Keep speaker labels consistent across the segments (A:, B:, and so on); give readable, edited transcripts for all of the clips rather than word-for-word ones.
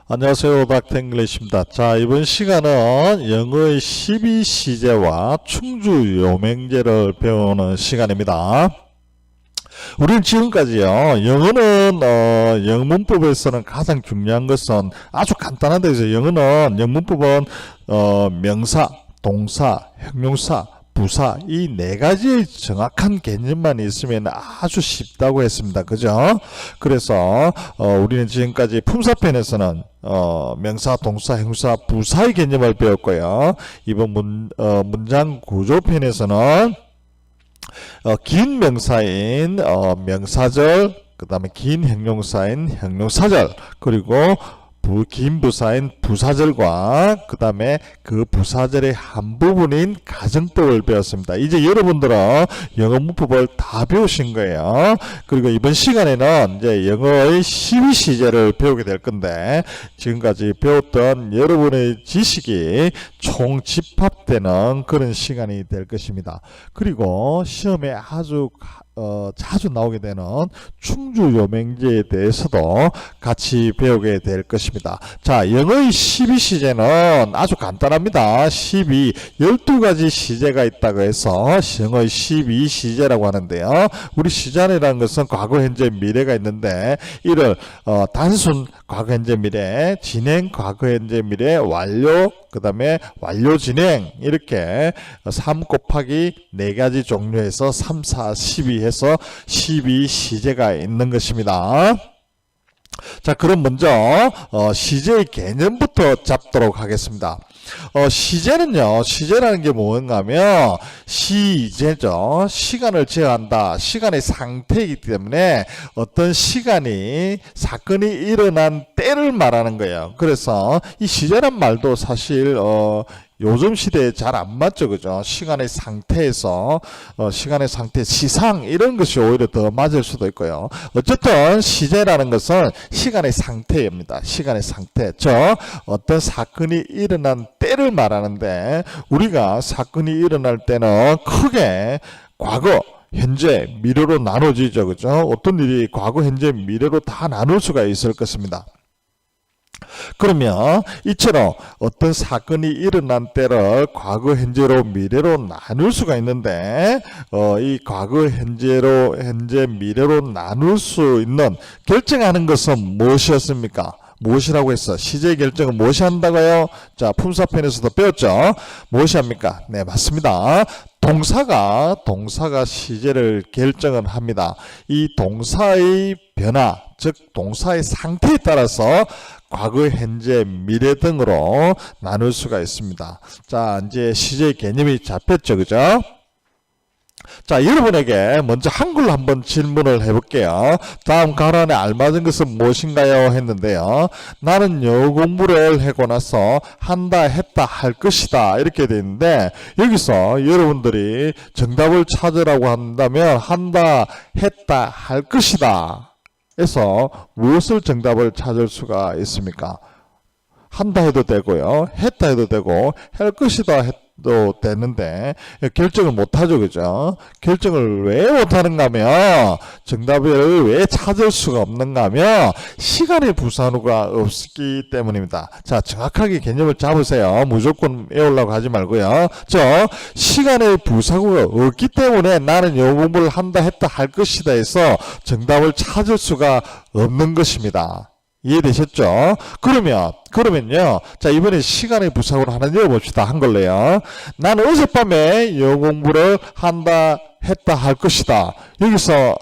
A: 안녕하세요. 닥터 잉글리시입니다. 자, 이번 시간은 영어의 12시제와 충주 요맹제를 배우는 시간입니다. 우리는 지금까지요, 영어는 영문법에서는 가장 중요한 것은 아주 간단한데, 영어는 영문법은 명사, 동사, 형용사, 부사 이 네 가지의 정확한 개념만 있으면 아주 쉽다고 했습니다. 그죠? 그래서 우리는 지금까지 품사편에서는 명사, 동사, 형용사, 부사의 개념을 배웠고요. 이번 문장 구조편에서는 긴 명사인 명사절, 그 다음에 긴 형용사인 형용사절, 그리고 긴 부사인 부사절과 그 다음에 그 부사절의 한 부분인 가정법을 배웠습니다. 이제 여러분들은 영어 문법을 다 배우신 거예요. 그리고 이번 시간에는 이제 영어의 12시제를 배우게 될 건데, 지금까지 배웠던 여러분의 지식이 총 집합되는 그런 시간이 될 것입니다. 그리고 시험에 아주 자주 나오게 되는 충주 요맹제에 대해서도 같이 배우게 될 것입니다. 자, 영어의 12시제는 아주 간단합니다. 12가지 시제가 있다고 해서 영어의 12시제라고 하는데요. 우리 시제라는 것은 과거, 현재, 미래가 있는데, 이를 단순 과거, 현재, 미래, 진행, 과거, 현재, 미래, 완료, 그 다음에 완료, 진행, 이렇게 3 곱하기 4가지 종류에서 3, 4, 12 해서 12시제가 있는 것입니다. 자, 그럼 먼저 시제의 개념부터 잡도록 하겠습니다. 시제는요, 시제라는 게 뭔가 하면 시제죠. 시간을 제어한다. 시간의 상태이기 때문에 어떤 시간이, 사건이 일어난 때를 말하는 거예요. 그래서 이 시제란 말도 사실 요즘 시대에 잘 안 맞죠, 그죠? 시간의 상태에서 시간의 상태, 시상 이런 것이 오히려 더 맞을 수도 있고요. 어쨌든 시제라는 것은 시간의 상태입니다. 시간의 상태, 어떤 사건이 일어난 때를 말하는데, 우리가 사건이 일어날 때는 크게 과거, 현재, 미래로 나눠지죠, 그죠? 어떤 일이 과거, 현재, 미래로 다 나눌 수가 있을 것입니다. 그러면 이처럼 어떤 사건이 일어난 때를 과거, 현재로, 미래로 나눌 수가 있는데, 이 과거, 현재로, 현재, 미래로 나눌 수 있는 결정하는 것은 무엇이었습니까? 무엇이라고 했어? 시제 결정은 무엇이 한다고요? 자, 품사편에서도 배웠죠? 무엇이 합니까? 네, 맞습니다. 동사가 시제를 결정을 합니다. 이 동사의 변화, 즉 동사의 상태에 따라서 과거, 현재, 미래 등으로 나눌 수가 있습니다. 자, 이제 시제의 개념이 잡혔죠, 그죠? 자, 여러분에게 먼저 한글로 한번 질문을 해볼게요. 다음 가론에 알맞은 것은 무엇인가요? 했는데요. 나는 영어 공부를 하고 나서 한다, 했다, 할 것이다 이렇게 되어 있는데, 여기서 여러분들이 정답을 찾으라고 한다면 한다, 했다, 할 것이다 에서 무엇을 정답을 찾을 수가 있습니까? 한다 해도 되고요, 했다 해도 되고, 할 것이다 해도 되는데 결정을 못하죠, 그죠? 결정을 왜 못하는가 하면, 정답을 왜 찾을 수가 없는가 하면 시간의 부산후가 없기 때문입니다. 자, 정확하게 개념을 잡으세요. 무조건 외우려고 하지 말고요. 시간의 부사구가 없기 때문에 나는 영어 공부를 한다, 했다, 할 것이다 해서 정답을 찾을 수가 없는 것입니다. 이해되셨죠? 그러면요. 자, 이번에 시간의 부사구를 하나 내어봅시다. 한걸로요. 나는 어젯밤에 영어 공부를 한다, 했다, 할 것이다. 여기서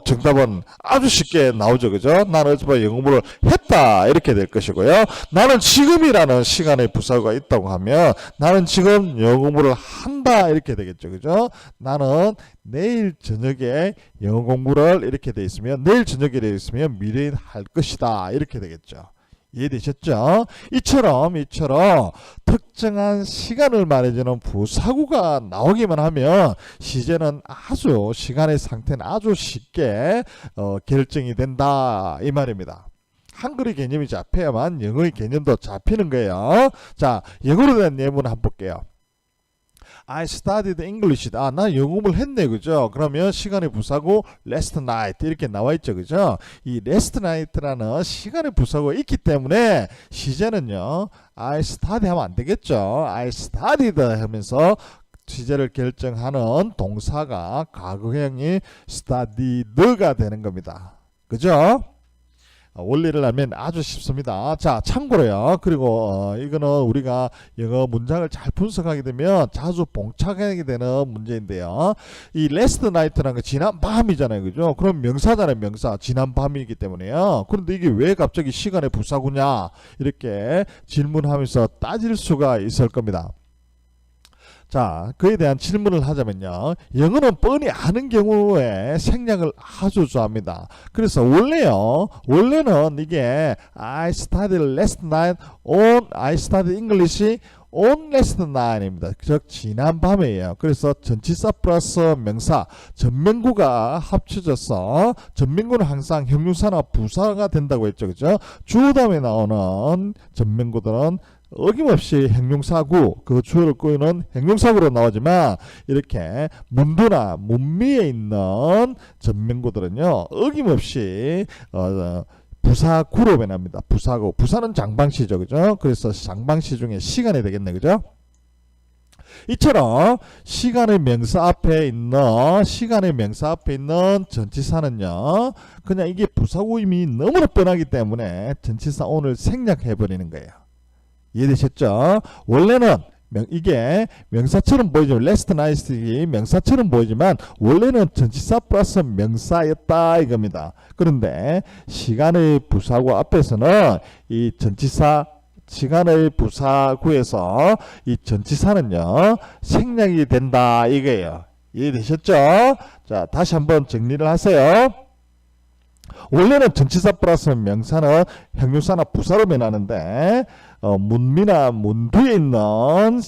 A: 정답은 아주 쉽게 나오죠, 그죠? 나는 어젯밤에 영어 공부를 했다 이렇게 될 것이고요. 나는 지금이라는 시간의 부사가 있다고 하면 나는 지금 영어 공부를 한다 이렇게 되겠죠, 그죠? 나는 내일 저녁에 영어 공부를 이렇게 돼 있으면, 내일 저녁에 되어 있으면 미래인 할 것이다 이렇게 되겠죠. 이해되셨죠? 이처럼 특정한 시간을 말해주는 부사구가 나오기만 하면 시제는 아주, 시간의 상태는 아주 쉽게 결정이 된다 이 말입니다. 한글의 개념이 잡혀야만 영어의 개념도 잡히는 거예요. 자, 영어로 된 예문 한번 볼게요. I studied English. 아, 나 영어를 했네, 그죠? 그러면 시간의 부사고 last night 이렇게 나와 있죠, 그죠? 이 last night라는 시간의 부사고가 있기 때문에 시제는요, I study 하면 안 되겠죠? I studied 하면서 시제를 결정하는 동사가 과거형이 studied가 되는 겁니다. 그죠? 원리를 알면 아주 쉽습니다. 자, 참고로요. 그리고 이거는 우리가 영어 문장을 잘 분석하게 되면 자주 봉착하게 되는 문제인데요. 이 last night라는 거 지난 밤이잖아요. 그죠? 그럼 명사잖아요. 명사. 지난 밤이기 때문에요. 그런데 이게 왜 갑자기 시간의 부사구냐? 이렇게 질문하면서 따질 수가 있을 겁니다. 자, 그에 대한 질문을 하자면요. 영어는 뻔히 아는 경우에 생략을 아주 좋아합니다. 그래서 원래는 이게 I studied last night on I studied English on last night입니다. 즉 지난 밤이에요. 그래서 전치사 플러스 명사 전명구가 합쳐져서 전명구는 항상 형용사나 부사가 된다고 했죠. 그죠? 주어 다음에 나오는 전명구들은 어김없이 형용사구, 그 주어를 꾸미는 형용사구로 나오지만 이렇게 문두나 문미에 있는 전명구들은요 어김없이 부사구로 변합니다. 부사구, 부사는 장방시죠, 그죠? 그래서 장방시 중에 시간이 되겠네, 그죠? 이처럼 시간의 명사 앞에 있는 전치사는요 그냥 이게 부사구임이 너무나 뻔하기 때문에 전치사 오늘 생략해 버리는 거예요. 이해되셨죠? 원래는 이게 명사처럼 보이지만 last night이 명사처럼 보이지만 원래는 전치사 플러스 명사였다 이겁니다. 그런데 시간의 부사구 앞에서는 이 전치사 시간의 부사구에서 이 전치사는요 생략이 된다 이거예요. 이해되셨죠? 자, 다시 한번 정리를 하세요. 원래는 전치사 플러스 명사는 형용사나 부사로 변하는데 문미나 문두에 있는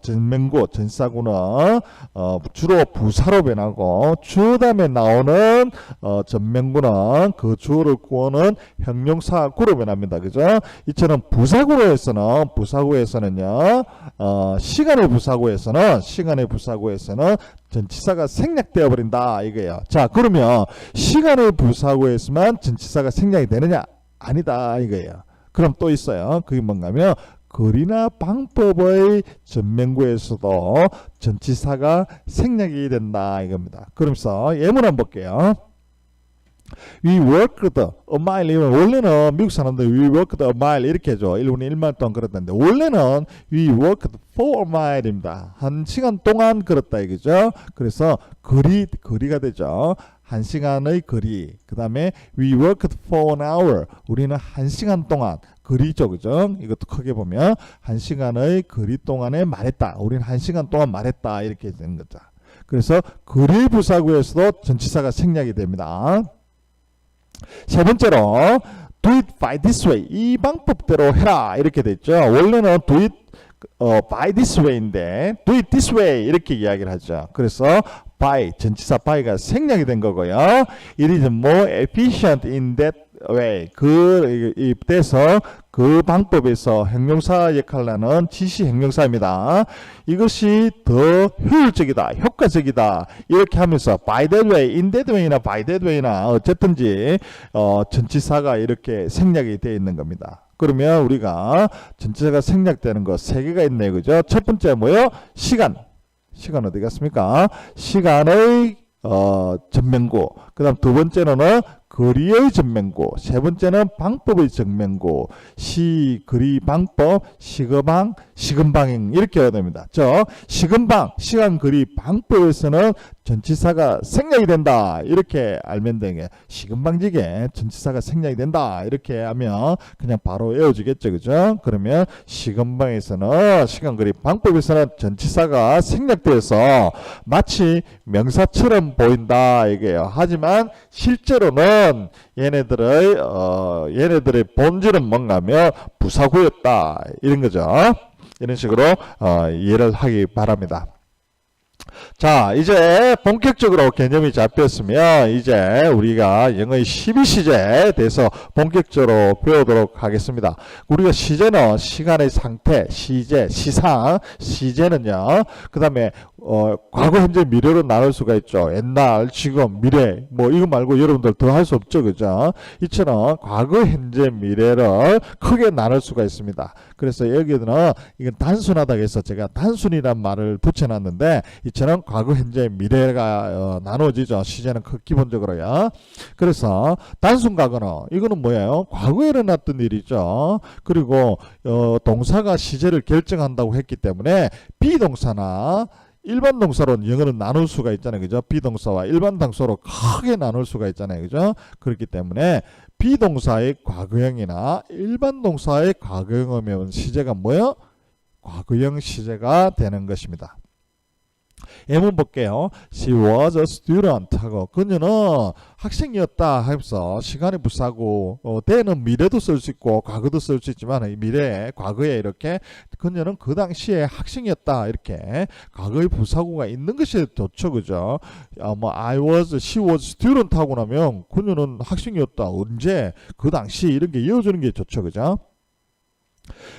A: 전명구, 전사구는 주로 부사로 변하고 주어 다음에 나오는 전명구는 그 주어를 꾸는 형용사구로 변합니다. 그죠? 이처럼 부사구에서는요 시간의 부사구에서는 전치사가 생략되어 버린다 이거예요. 자, 그러면 시간의 부사구에서만 전치사가 생략이 되느냐? 아니다 이거예요. 그럼 또 있어요. 그게 뭔가 하면 글이나 방법의 전명구에서도 전치사가 생략이 된다 이겁니다. 그러면서 예문 한번 볼게요. We worked a mile. 원래는 미국 사람들 we worked a mile 이렇게 해줘. 1분 1만 동안 걸었는데 원래는 we worked for a mile입니다. 1시간 동안 걸었다 이거죠. 그래서 거리가 되죠. 1시간의 거리. 그 다음에 we worked for an hour. 우리는 1시간 동안 거리죠. 그죠? 이것도 크게 보면 1시간의 거리 동안에 말했다. 우리는 1시간 동안 말했다. 이렇게 되는 거죠. 그래서 거리 부사구에서도 전치사가 생략이 됩니다. 세 번째로 do it by this way. 이 방법대로 해라. 이렇게 됐죠. 원래는 do it by this way인데 do it this way 이렇게 이야기를 하죠. 그래서 by, 전치사 by가 생략이 된 거고요. It is more efficient in that way. 그때서 그 방법에서 형용사 역할을 하는 지시 형용사입니다. 이것이 더 효율적이다, 효과적이다 이렇게 하면서 by that way, in that way나 by that way나 어쨌든지 전치사가 이렇게 생략이 되어 있는 겁니다. 그러면 우리가 전치사가 생략되는 거 세 개가 있네요. 그죠? 첫 번째 뭐예요? 시간 어디 갔습니까? 시간의 전명구. 그 다음 두 번째는 거리의 전명구. 세 번째는 방법의 전명구. 거리, 방법, 시금방 이렇게 해야 됩니다. 시금방, 시간, 거리, 방법에서는 전치사가 생략이 된다. 이렇게 알면 되게 시금방지게 전치사가 생략이 된다. 이렇게 하면 그냥 바로 외워지겠죠. 그죠? 그러면 시금방에서는 시간, 거리, 방법에서는 전치사가 생략되어서 마치 명사처럼 보인다. 이게요. 하지만 실제로는 얘네들의 본질은 뭔가 하면 부사구였다. 이런 거죠. 이런 식으로 이해를 하기 바랍니다. 자, 이제 본격적으로 개념이 잡혔으면 이제 우리가 영어의 12시제에 대해서 본격적으로 배우도록 하겠습니다. 우리가 시제는 시간의 상태, 시제, 시상, 시제는요. 그 다음에 과거, 현재, 미래로 나눌 수가 있죠. 옛날, 지금, 미래, 뭐 이거 말고 여러분들 더 할 수 없죠. 그죠? 이처럼 과거, 현재, 미래를 크게 나눌 수가 있습니다. 그래서 여기는 이건 단순하다고 해서 제가 단순이란 말을 붙여놨는데 이처럼 과거, 현재, 미래가 나눠지죠. 시제는 기본적으로요. 그래서 단순 과거는 이거는 뭐예요? 과거에 일어났던 일이죠. 그리고 동사가 시제를 결정한다고 했기 때문에 비동사나 일반 동사로 영어는 나눌 수가 있잖아요. 그죠? 비동사와 일반 동사로 크게 나눌 수가 있잖아요. 그죠? 그렇기 때문에 비동사의 과거형이나 일반 동사의 과거형이면 시제가 뭐예요? 과거형 시제가 되는 것입니다. 예문 볼게요. She was a student 하고 그녀는 학생이었다 하면서 시간이 부사고 the는 미래도 쓸 수 있고 과거도 쓸 수 있지만 미래에 과거에 이렇게 그녀는 그 당시에 학생이었다 이렇게 과거의 부사구가 있는 것이 좋죠. 그죠? 뭐 she was student 하고 나면 그녀는 학생이었다. 언제? 그 당시 이런 게 이어지는 게 좋죠. 그죠?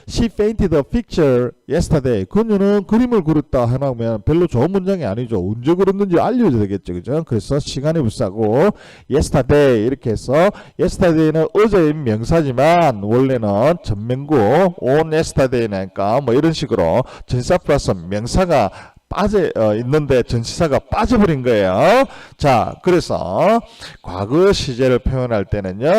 A: She painted a picture yesterday. 그녀는 그림을 그렸다 해놓으면 별로 좋은 문장이 아니죠. 언제 그렸는지 알려줘야 되겠죠. 그죠? 그래서 시간이 불사고 yesterday 이렇게 해서 yesterday는 어제의 명사지만 원래는 전명구 on yesterday니까 뭐 이런 식으로 전치사 플러스 명사가 빠져 있는데 전치사가 빠져버린 거예요. 자, 그래서 과거 시제를 표현할 때는요.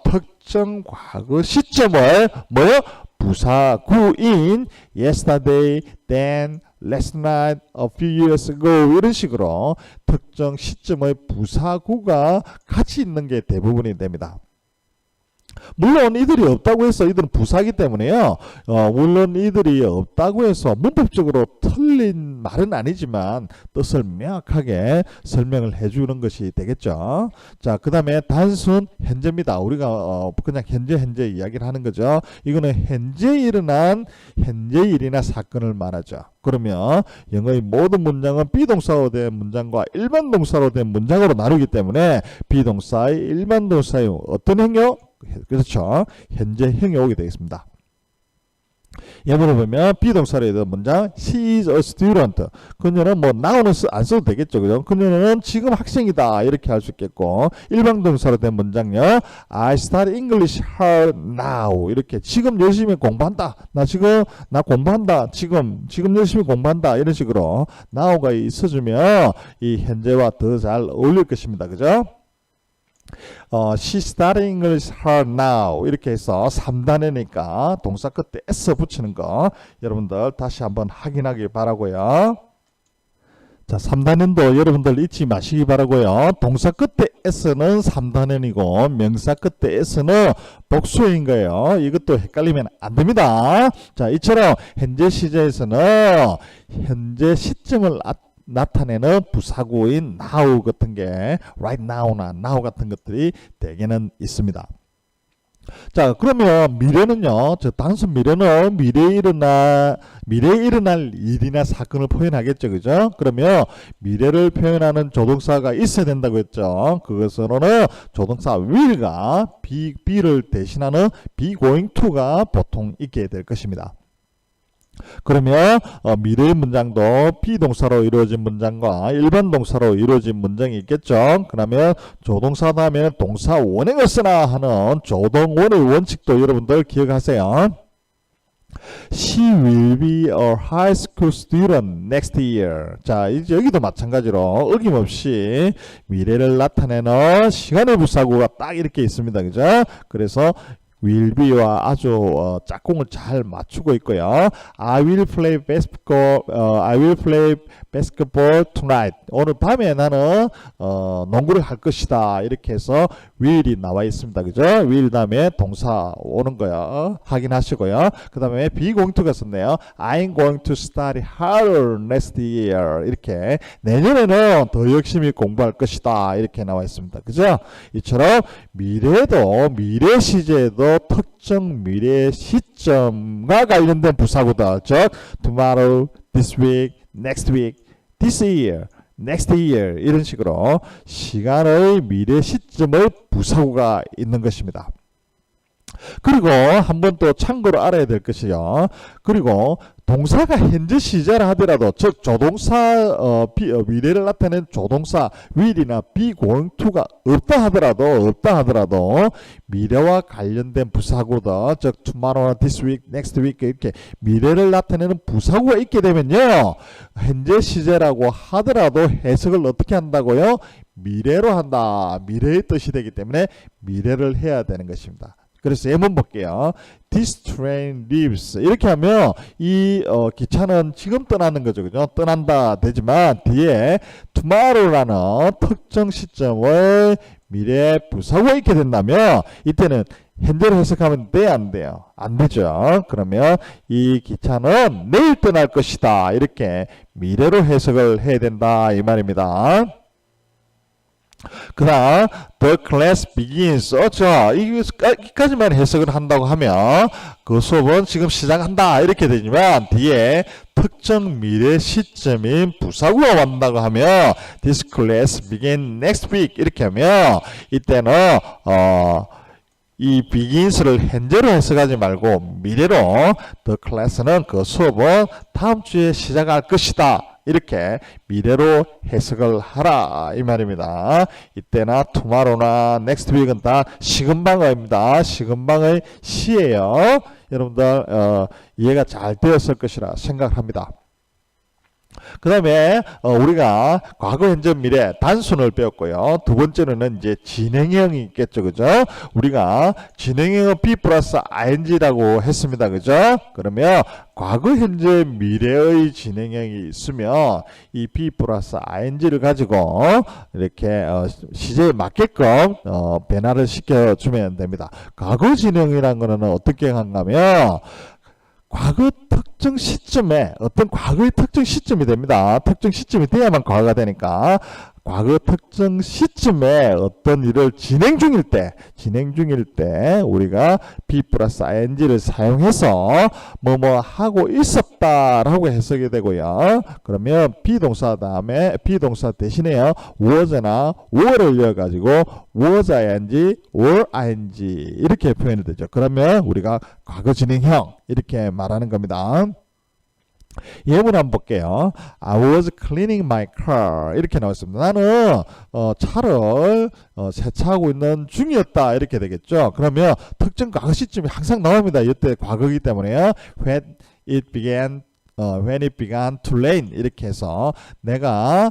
A: 특정 과거 시점을 뭐요? 부사구인 yesterday, then, last night, a few years ago 이런 식으로 특정 시점의 부사구가 같이 있는 게 대부분이 됩니다. 물론 이들이 없다고 해서 이들은 부사기 때문에요. 물론 이들이 없다고 해서 문법적으로 틀린 말은 아니지만 뜻을 명확하게 설명을 해주는 것이 되겠죠. 자, 그 다음에 단순 현재입니다. 우리가 그냥 현재 이야기를 하는 거죠. 이거는 현재 일어난 현재 일이나 사건을 말하죠. 그러면 영어의 모든 문장은 비동사로 된 문장과 일반 동사로 된 문장으로 나누기 때문에 비동사의 일반 동사의 어떤 행역? 그렇죠. 현재형이 오게 되겠습니다. 예문을 보면 비동사로 된 문장 She is a student. 그녀는 뭐 now는 안 써도 되겠죠. 그죠? 그녀는 지금 학생이다. 이렇게 할 수 있겠고 일반 동사로 된 문장요. I start English hard now. 이렇게 지금 열심히 공부한다. 나 공부한다. 지금 열심히 공부한다. 이런 식으로 now가 있어주면 이 현재와 더 잘 어울릴 것입니다. 그죠? She started English hard now 이렇게 해서 3단계니까 동사 끝에 s 붙이는 거 여러분들 다시 한번 확인하기 바라고요. 자, 3단원도 여러분들 잊지 마시기 바라고요. 동사 끝에 s는 3단원이고 명사 끝에 s는 복수인 거예요. 이것도 헷갈리면 안 됩니다. 자, 이처럼 현재 시제에서는 현재 시점을 나타내는 부사구인 now 같은 게 right now나 now 같은 것들이 대개는 있습니다. 자, 그러면 미래는요. 저 단순 미래는 미래에 일어날 일이나 사건을 표현하겠죠. 그죠? 그러면 미래를 표현하는 조동사가 있어야 된다고 했죠. 그것으로는 조동사 will가 be를 대신하는 be going to가 보통 있게 될 것입니다. 그러면 미래의 문장도 비동사로 이루어진 문장과 일반 동사로 이루어진 문장이 있겠죠. 그러면 조동사 다음에는 동사 원형을 쓰나 하는 조동원의 원칙도 여러분들 기억하세요. She will be a high school student next year. 자, 이제 여기도 마찬가지로 어김없이 미래를 나타내는 시간의 부사구가 딱 이렇게 있습니다. 그죠? 그래서 will be와 아주 짝꿍을 잘 맞추고 있고요. I will play basketball tonight. 오늘 밤에 나는 농구를 할 것이다. 이렇게 해서 will이 나와 있습니다. 그죠? will 다음에 동사 오는 거요. 확인하시고요. 그 다음에 be going to가 썼네요. I'm going to study harder next year. 이렇게 내년에는 더 열심히 공부할 것이다. 이렇게 나와 있습니다. 그죠? 이처럼 미래도 미래 시제도 특정 미래 시점과 관련된 부사구다. 즉 tomorrow, this week, next week, this year, next year 이런 식으로 시간의 미래 시점의 부사구가 있는 것입니다. 그리고 한 번 또 참고로 알아야 될 것이요. 그리고 동사가 현재 시제를 하더라도 즉 조동사 미래를 나타내는 조동사 will이나 be going to가 없다 하더라도 미래와 관련된 부사구다 즉 tomorrow, this week, next week 이렇게 미래를 나타내는 부사구가 있게 되면요. 현재 시제라고 하더라도 해석을 어떻게 한다고요? 미래로 한다. 미래의 뜻이 되기 때문에 미래를 해야 되는 것입니다. 그래서 예문 볼게요. This train leaves. 이렇게 하면 이 기차는 지금 떠나는 거죠. 그죠? 떠난다 되지만 뒤에 tomorrow라는 특정 시점을 미래 부사구가 있게 된다면 이때는 현재로 해석하면 돼? 안 돼요? 안 되죠. 그러면 이 기차는 내일 떠날 것이다. 이렇게 미래로 해석을 해야 된다. 이 말입니다. 그 다음 the class begins. 여기까지만 해석을 한다고 하면 그 수업은 지금 시작한다 이렇게 되지만 뒤에 특정 미래 시점인 부사구가 왔다고 하면 this class begin next week 이렇게 하면 이때는 이 begins를 현재로 해석하지 말고 미래로 the class는 그 수업은 다음 주에 시작할 것이다. 이렇게 미래로 해석을 하라 이 말입니다. 이때나 tomorrow나 next week은 다 시금방어입니다. 시금방의 시예요. 여러분들 이해가 잘 되었을 것이라 생각합니다. 그 다음에 우리가 과거, 현재, 미래 단순을 배웠고요. 두 번째로는 이제 진행형이 있겠죠. 그죠? 우리가 진행형은 be 플러스 ing라고 했습니다. 그죠? 그러면 과거, 현재, 미래의 진행형이 있으면 이 be 플러스 ing를 가지고 이렇게 시제에 맞게끔 변화를 시켜주면 됩니다. 과거 진행이라는 거는 어떻게 한다면 과거 특정 시점에 어떤 과거의 특정 시점이 됩니다. 특정 시점이 돼야만 과거가 되니까 과거 특정 시점에 어떤 일을 진행 중일 때 우리가 be 플러스 ing를 사용해서 뭐뭐 하고 있었다라고 해석이 되고요. 그러면 비동사 다음에 비동사 대신에요. was나 were를 이어가지고 was ing, were ing 이렇게 표현이 되죠. 그러면 우리가 과거 진행형 이렇게 말하는 겁니다. 예문 한번 볼게요. I was cleaning my car 이렇게 나왔습니다. 나는 차를 세차하고 있는 중이었다 이렇게 되겠죠. 그러면 특정 과거 시점이 항상 나옵니다. 이때 과거이기 때문에요. When it began to rain 이렇게 해서 내가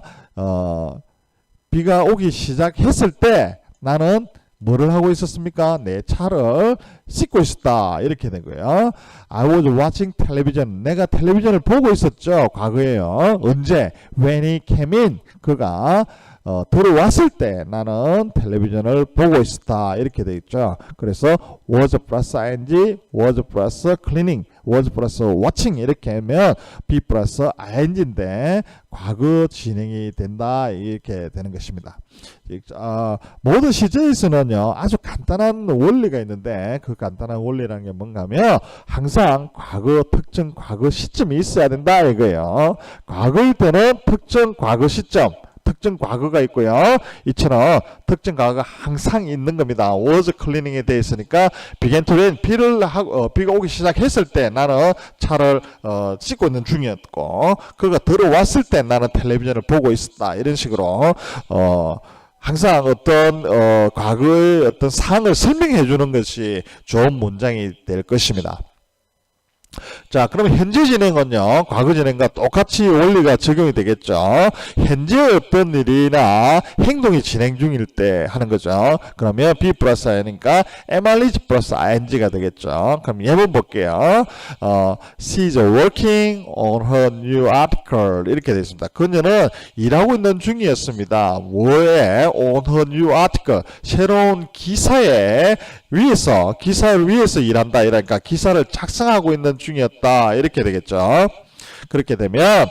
A: 비가 오기 시작했을 때 나는 뭐를 하고 있었습니까? 내 차를 씻고 있었다. 이렇게 되고요. I was watching television. 내가 텔레비전을 보고 있었죠. 과거에요. 언제? When he came in. 그가 들어왔을 때 나는 텔레비전을 보고 있었다. 이렇게 되어 있죠. 그래서 was 플러스 ing, was 플러스 cleaning, was 플러스 watching 이렇게 하면 be 플러스 ing인데 과거 진행이 된다. 이렇게 되는 것입니다. 모든 시제에서는요. 아주 간단한 원리가 있는데 그 간단한 원리라는 게 뭔가 하면 항상 과거 특정 과거 시점이 있어야 된다 이거예요. 과거일 때는 특정 과거 시점 특정 과거가 있고요. 이처럼 특정 과거가 항상 있는 겁니다. was cleaning에 대해 있으니까 began to rain 비가 오기 시작했을 때 나는 차를 씻고 있는 중이었고 그가 들어왔을 때 나는 텔레비전을 보고 있었다. 이런 식으로 항상 어떤 과거의 어떤 상황을 설명해 주는 것이 좋은 문장이 될 것입니다. 자, 그럼 현재 진행은요, 과거 진행과 똑같이 원리가 적용이 되겠죠. 현재 어떤 일이나 행동이 진행 중일 때 하는 거죠. 그러면 be 플러스 ing니까 MRIG 플러스 ing가 되겠죠. 그럼 예문 볼게요. She's working on her new article. 이렇게 되어 있습니다. 그녀는 일하고 있는 중이었습니다. 뭐에? On her new article. 새로운 기사를 위해서 일한다. 이러니까 기사를 작성하고 있는 중이었다. 이렇게 되겠죠. 그렇게 되면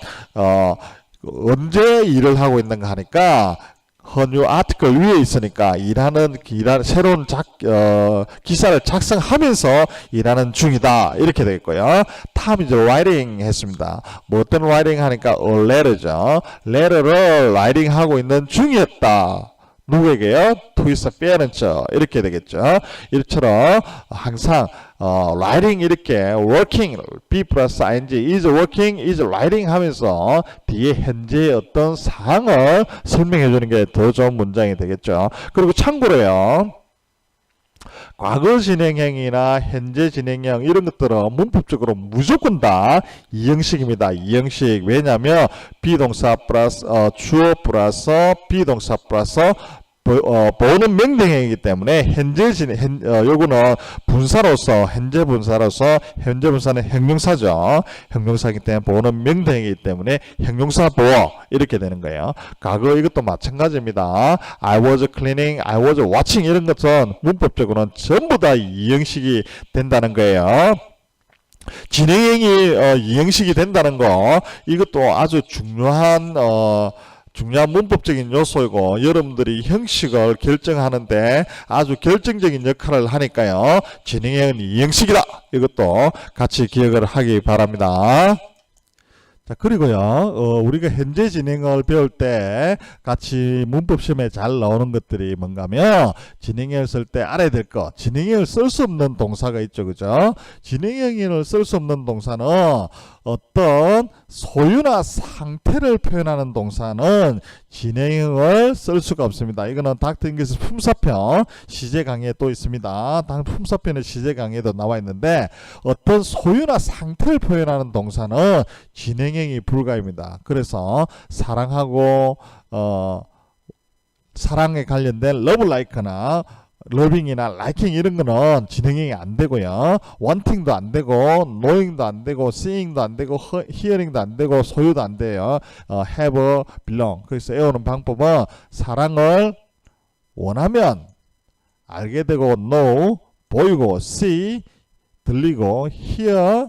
A: 언제 일을 하고 있는가 하니까 her new article 위에 있으니까 일하는 새로운 기사를 작성하면서 일하는 중이다 이렇게 되겠고요. Tom is writing 했습니다. 뭐 어떤 writing 하니까 a letter죠. letter를 writing 하고 있는 중이었다. 누구에게요? To his parents 이렇게 되겠죠. 이처럼 항상 writing 이렇게 working be plus ing is working is writing 하면서 뒤에 현재의 어떤 상황을 설명해 주는 게 더 좋은 문장이 되겠죠. 그리고 참고로요. 과거 진행형이나 현재 진행형 이런 것들은 문법적으로 무조건 다 이형식입니다. 이형식. 왜냐하면 비동사 플러스 주어 플러스 비동사 플러스 보는 명령형이기 때문에 요거는 분사로서 현재 분사는 형용사죠. 형용사이기 때문에 보는 명령이기 때문에 형용사 보어 이렇게 되는 거예요. 과거 이것도 마찬가지입니다. I was cleaning, I was watching 이런 것은 문법적으로는 전부 다 이형식이 된다는 거예요. 진행형이 이형식이 된다는 거 이것도 아주 중요한 문법적인 요소이고 여러분들이 형식을 결정하는데 아주 결정적인 역할을 하니까요. 진행형은 이형식이다. 이것도 같이 기억을 하기 바랍니다. 자, 그리고요, 우리가 현재 진행을 배울 때 같이 문법 시험에 잘 나오는 것들이 뭔가면 진행형을 쓸 때 알아야 될 것. 진행형을 쓸 수 없는 동사가 있죠. 그죠? 진행형을 쓸 수 없는 동사는 어떤 소유나 상태를 표현하는 동사는 진행형을 쓸 수가 없습니다. 이거는 닥터 잉글리시 품사편 시제 강의에 또 있습니다. 품사편의 시제 강의에도 나와 있는데 어떤 소유나 상태를 표현하는 동사는 진행형이 불가입니다. 그래서 사랑하고 사랑에 관련된 love like나 러빙이나 라이킹 이런 거는 진행형이 안 되고요. wanting도 안 되고 knowing도 안 되고 seeing도 안 되고 hearing도 안 되고 소유도 안 돼요. have, belong. 그래서 외우는 방법은 사랑을 원하면 알게 되고 know, 보이고 see, 들리고 hear,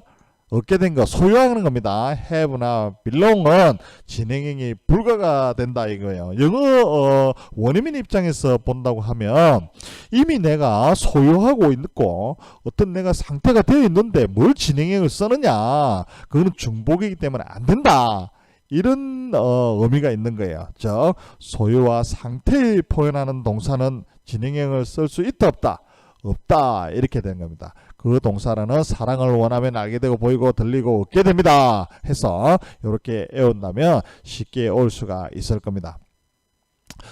A: 얻게 된 거 소유하는 겁니다. have나 belong은 진행형이 불가가 된다 이거예요. 영어 원어민 입장에서 본다고 하면 이미 내가 소유하고 있고 어떤 내가 상태가 되어 있는데 뭘 진행형을 쓰느냐. 그거는 중복이기 때문에 안 된다. 이런 의미가 있는 거예요. 즉 소유와 상태를 표현하는 동사는 진행형을 쓸 수 있다 없다? 없다 이렇게 된 겁니다. 그 동사라는 사랑을 원하면 알게 되고 보이고 들리고 얻게 됩니다 해서 이렇게 외운다면 쉽게 올 수가 있을 겁니다.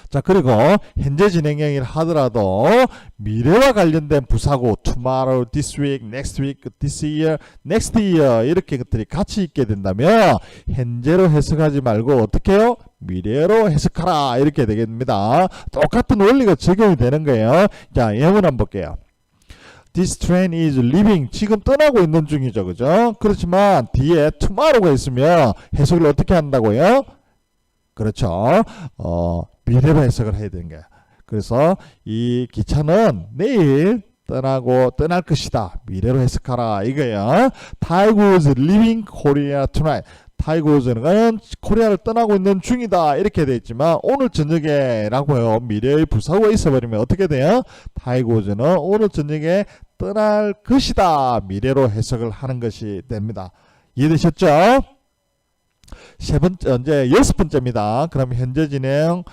A: 자, 그리고 현재 진행형이라 하더라도 미래와 관련된 부사고 tomorrow, this week, next week, this year, next year 이렇게 것들이 같이 있게 된다면 현재로 해석하지 말고 어떻게 해요? 미래로 해석하라 이렇게 되겠습니다. 똑같은 원리가 적용이 되는 거예요. 자, 예문 한번 볼게요. This train is leaving. 지금 떠나고 있는 중이죠. 그죠? 그렇지만 뒤에 tomorrow가 있으면 해석을 어떻게 한다고요? 그렇죠. 미래로 해석을 해야 되는 거야. 그래서 이 기차는 내일 떠날 것이다. 미래로 해석하라 이거예요. Tiger is leaving Korea tonight. 타이거즈는 코리아를 떠나고 있는 중이다 이렇게 되어 있지만 오늘 저녁에 라고요. 미래의 부사구가 있어버리면 어떻게 돼요? 타이거즈는 오늘 저녁에 떠날 것이다. 미래로 해석을 하는 것이 됩니다. 이해되셨죠? 이제 6번째입니다. 그럼 현재 진행,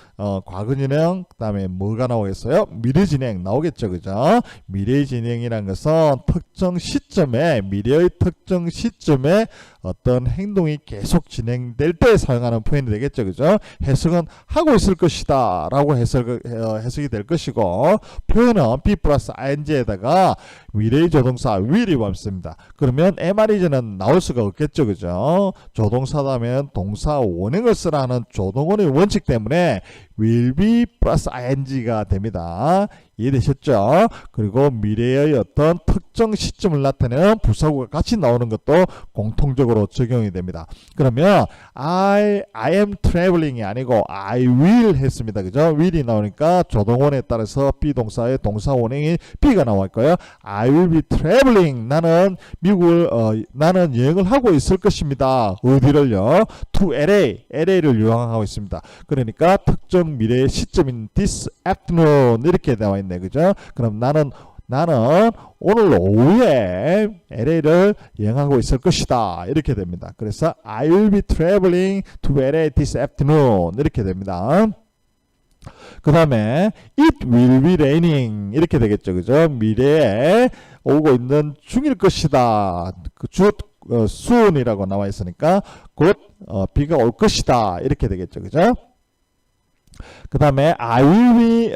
A: 과거 진행, 그 다음에 뭐가 나오겠어요? 미래 진행 나오겠죠. 그죠? 미래 진행이라는 것은 특정 시점에, 미래의 특정 시점에 어떤 행동이 계속 진행될 때 사용하는 표현이 되겠죠. 그죠? 해석은 하고 있을 것이다 라고 해석이 될 것이고 표현은 be 플러스 ing에다가 미래의 조동사 will이 왔습니다. 그러면 MR이즈는 나올 수가 없겠죠. 그죠? 조동사다 하면 동사 원형을 쓰라는 조동원의 원칙 때문에 will be 플러스 ing가 됩니다. 이해되셨죠? 그리고 미래의 어떤 특정 시점을 나타내는 부사구가 같이 나오는 것도 공통적으로 적용이 됩니다. 그러면 I am traveling이 아니고 I will 했습니다. 그죠? will이 나오니까 조동원에 따라서 비동사의 동사 원형이 B가 나와 있고요. I will be traveling. 나는 미국을 나는 여행을 하고 있을 것입니다. 어디를요? to LA를 요항하고 있습니다. 그러니까 특정 미래의 시점인 this afternoon 이렇게 나와 있네. 그죠? 그럼 나는 오늘 오후에 LA를 여행하고 있을 것이다. 이렇게 됩니다. 그래서 I will be traveling to LA this afternoon 이렇게 됩니다. 그 다음에 it will be raining 이렇게 되겠죠. 그죠? 미래에 오고 있는 중일 것이다. soon이라고 나와 있으니까 곧 비가 올 것이다. 이렇게 되겠죠. 그죠? 그 다음에 I will be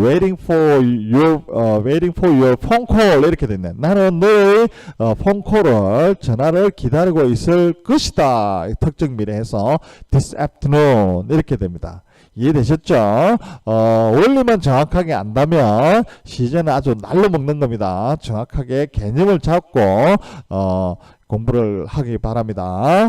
A: waiting for your phone call 이렇게 됐네. 나는 너의 폰콜을 전화를 기다리고 있을 것이다. 특정 미래에서 this afternoon 이렇게 됩니다. 이해되셨죠? 원리만 정확하게 안다면 시제는 아주 날로 먹는 겁니다. 정확하게 개념을 잡고 공부를 하기 바랍니다.